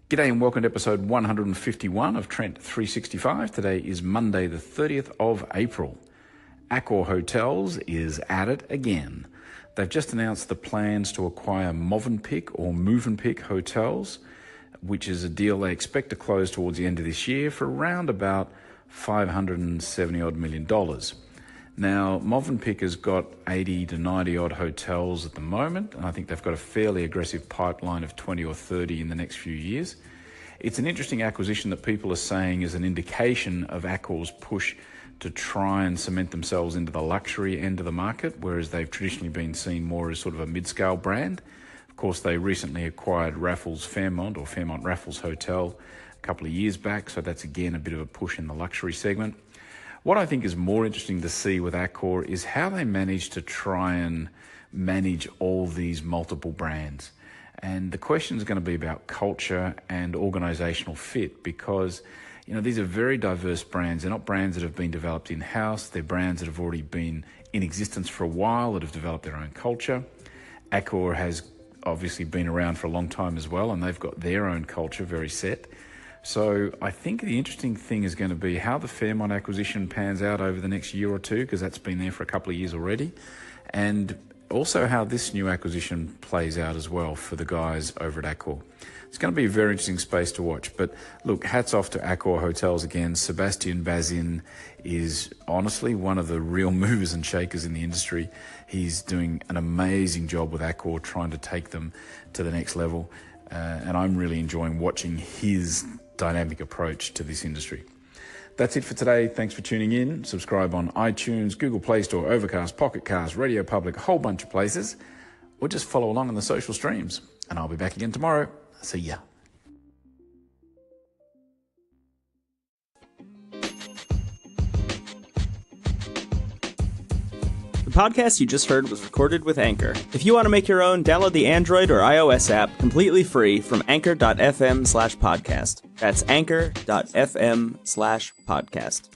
G'day and welcome to episode 151 of Trent 365. Today is Monday the 30th of April. Accor Hotels is at it again. They've just announced the plans to acquire Movenpick or Mövenpick Hotels, which is a deal they expect to close towards the end of this year for around about $570 million. Now, Movenpick has got 80 to 90 odd hotels at the moment, and I think they've got a fairly aggressive pipeline of 20 or 30 in the next few years. It's an interesting acquisition that people are saying is an indication of Accor's push to try and cement themselves into the luxury end of the market, whereas they've traditionally been seen more as sort of a mid-scale brand. Of course, they recently acquired Raffles Fairmont or Fairmont Raffles Hotel a couple of years back, so that's again a bit of a push in the luxury segment. What I think is more interesting to see with Accor is how they manage to try and manage all these multiple brands. And the question is going to be about culture and organizational fit because, these are very diverse brands. They're not brands that have been developed in-house. They're brands that have already been in existence for a while, that have developed their own culture. Accor has obviously been around for a long time as well, and they've got their own culture very set. So I think the interesting thing is going to be how the Fairmont acquisition pans out over the next year or two, because that's been there for a couple of years already, and also how this new acquisition plays out as well for the guys over at Accor. It's going to be a very interesting space to watch. But look, hats off to Accor Hotels again. Sebastian Bazin is honestly one of the real movers and shakers in the industry. He's doing an amazing job with Accor, trying to take them to the next level. And I'm really enjoying watching his dynamic approach to this industry. That's it for today. Thanks for tuning in. Subscribe on iTunes, Google Play Store, Overcast, Pocket Cast, Radio Public, a whole bunch of places, or just follow along on the social streams. And I'll be back again tomorrow. See ya. The podcast you just heard was recorded with Anchor. If you want to make your own, download the Android or iOS app completely free from anchor.fm/podcast. That's anchor.fm/podcast.